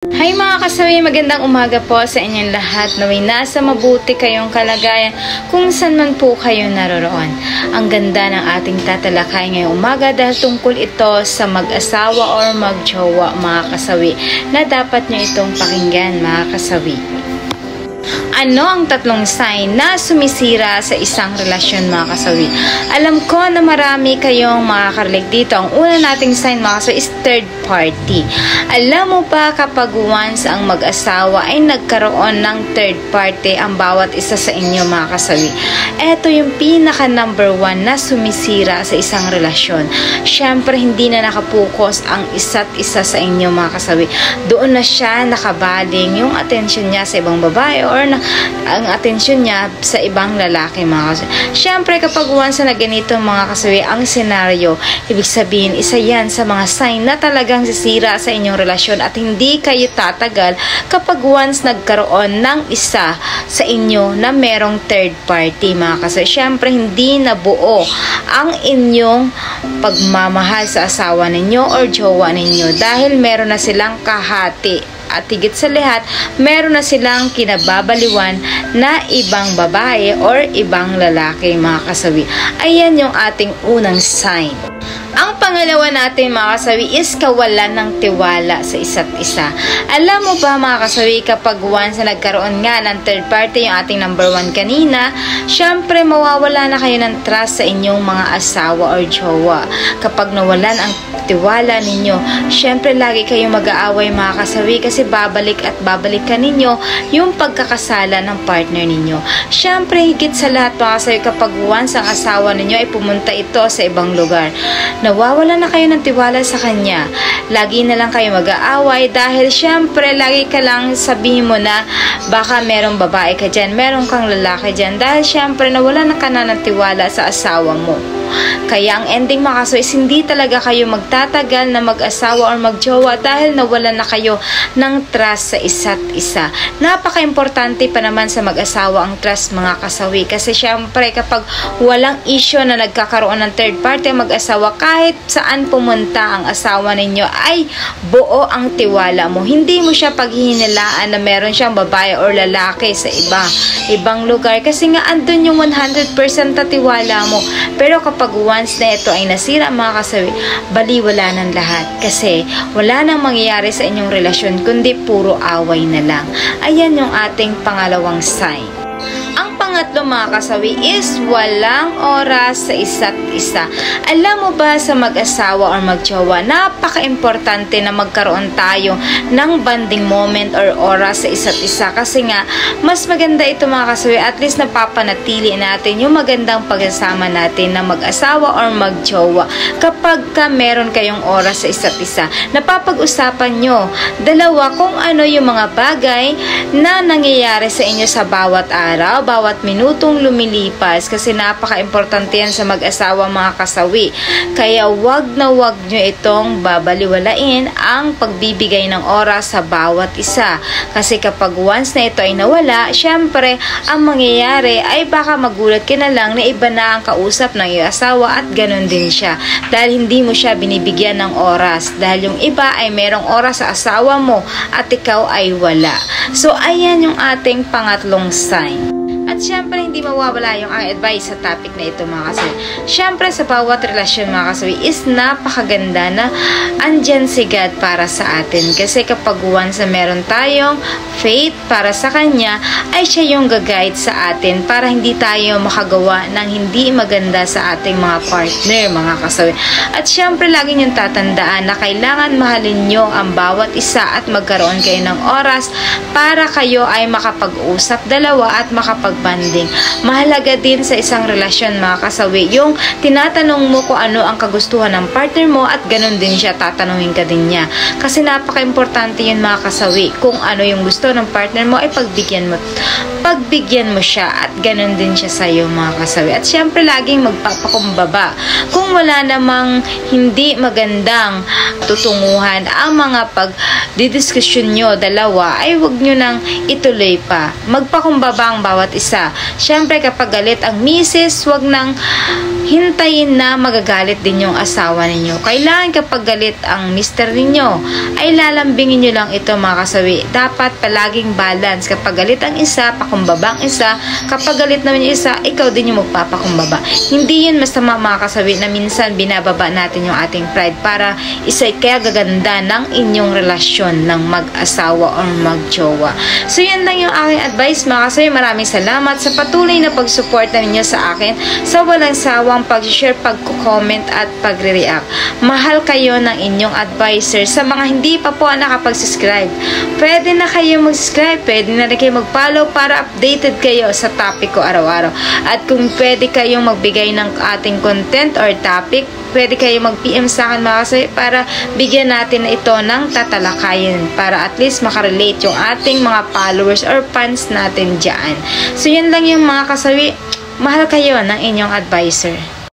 Hi mga kasawi, magandang umaga po sa inyong lahat. Naway nasa mabuti kayong kalagayan kung saan man po kayo naroroon. Ang ganda ng ating tatalakay ngayong umaga dahil tungkol ito sa mag-asawa or mag-jowa mga kasawi na dapat nyo itong pakinggan mga kasawi. Ano ang tatlong sign na sumisira sa isang relasyon mga kasawi? Alam ko na marami kayong makakarinig dito. Ang una nating sign mga kasawi is third party. Alam mo ba kapag once ang mag-asawa ay nagkaroon ng third party ang bawat isa sa inyo mga kasawi? Ito yung pinaka number one na sumisira sa isang relasyon. Siyempre hindi na nakapokus ang isa't isa sa inyo mga kasawi. Doon na siya nakabaling yung atensyon niya sa ibang babae or ang atensyon niya sa ibang lalaki mga kasawi. Siyempre kapag once na ganito mga kasawi ang senaryo, ibig sabihin isa yan sa mga sign na talagang sisira sa inyong relasyon at hindi kayo tatagal kapag once nagkaroon ng isa sa inyo na merong third party mga kasawi. Siyempre hindi nabuo ang inyong pagmamahal sa asawa ninyo or jowa ninyo dahil meron na silang kahati. At higit sa lahat, meron na silang kinababaliwan na ibang babae or ibang lalaki mga kasawi. Ayan yung ating unang sign. Ang pangalawa natin mga kasawi is kawalan ng tiwala sa isa't isa. Alam mo ba mga kasawi kapag once na nagkaroon nga ng third party yung ating number one kanina, syempre mawawala na kayo ng trust sa inyong mga asawa or jowa. Kapag nawalan ang tiwala ninyo, syempre lagi kayong mag-aaway mga kasawi kasi babalik at babalikan ninyo yung pagkakasala ng partner ninyo. Syempre higit sa lahat mga kasawi kapag once ang asawa ninyo ay pumunta ito sa ibang lugar, nawawala na kayo ng tiwala sa kanya. Lagi na lang kayo mag-aaway dahil syempre lagi ka lang sabihin mo na baka merong babae ka dyan, merong kang lalaki dyan dahil syempre nawala na ka na ng tiwala sa asawa mo. Kaya ang ending mga kasawi is hindi talaga kayo magtatagal na mag-asawa or mag-jowa dahil nawalan na kayo ng trust sa isa't isa. Napaka-importante pa naman sa mag-asawa ang trust mga kasawi kasi syempre kapag walang issue na nagkakaroon ng third party mag-asawa, kahit saan pumunta ang asawa ninyo ay buo ang tiwala mo. Hindi mo siya paghihinilaan na meron siyang babae or lalaki sa ibang lugar kasi nga andun yung 100% na tiwala mo. Pero kapag once na ito ay nasira mga kasawi, baliwala ng lahat kasi wala nang mangyayari sa inyong relasyon kundi puro away na lang. Ayan yung ating pangalawang sign. Ang pangatlo mga kasawi is walang oras sa isa't isa. Alam mo ba sa mag-asawa or mag-jowa, napaka-importante na magkaroon tayo ng bonding moment or oras sa isa't isa kasi nga mas maganda ito mga kasawi, at least napapanatili natin yung magandang pagsasama natin na mag-asawa or mag-jowa kapag meron kayong oras sa isa't isa. Napapag-usapan nyo dalawa kung ano yung mga bagay na nangyayari sa inyo sa bawat araw, bawat minutong lumilipas kasi napaka-importante yan sa mag-asawa mga kasawi. Kaya wag na wag nyo itong babaliwalain ang pagbibigay ng oras sa bawat isa. Kasi kapag once na ito ay nawala, syempre ang mangyayari ay baka magulat ka na lang na iba na ang kausap ng iyong asawa at ganun din siya. Dahil hindi mo siya binibigyan ng oras. Dahil yung iba ay merong oras sa asawa mo at ikaw ay wala. So ayan yung ating pangatlong sign. At syempre, hindi mawawala yung advice sa topic na ito mga kasawi. Syempre, sa bawat relasyon mga kasawi is napakaganda na andyan si God para sa atin. Kasi kapag once na meron tayong faith para sa Kanya, ay siya yung gag-guide sa atin para hindi tayo makagawa ng hindi maganda sa ating mga partner mga kasawi. At syempre, lagi niyong tatandaan na kailangan mahalin nyo ang bawat isa at magkaroon kayo ng oras para kayo ay makapag-usap dalawa at makapag-banding. Mahalaga din sa isang relasyon mga kasawi yung tinatanong mo kung ano ang kagustuhan ng partner mo at ganun din siya, tatanungin ka din niya. Kasi napaka-importante yun mga kasawi. Kung ano yung gusto ng partner mo ay pagbigyan mo siya at ganun din siya sa iyo mga kasawi. At syempre laging magpapakumbaba. Kung wala namang hindi magandang tutunguhan ang mga pagdidiskusyon nyo dalawa ay wag nyo nang ituloy pa. Magpakumbaba ang bawat isa. Syempre kapag galit ang misis, wag nang hintayin na magagalit din yung asawa ninyo. Kailangan kapag galit ang mister ninyo, ay lalambingin nyo lang ito mga kasawi. Dapat palaging balance. Kapag galit ang isa, pakumbaba ang isa. Kapag galit naman yung isa, ikaw din yung magpapakumbaba. Hindi yun masama mga kasawi na minsan binababa natin yung ating pride para isa kaya gaganda ng inyong relasyon ng mag-asawa or mag-jowa. So yan lang yung aking advice mga kasawi. Maraming salamat sa patuloy na pagsuporta ninyo sa akin sa walang sawang pag-share, pag-comment at pagre-react. Mahal kayo ng inyong advisor. Sa mga hindi pa po nakapag-subscribe, pwede na kayo mag-subscribe, pwede na rin kayo mag-follow para updated kayo sa topic ko araw-araw. At kung pwede kayong magbigay ng ating content or topic, pwede kayo mag-PM sa akin mga kasawi para bigyan natin na ito ng tatalakayin para at least makarelate yung ating mga followers or fans natin dyan. So yan lang yung mga kasawi. Mahal kayo ng inyong advisor.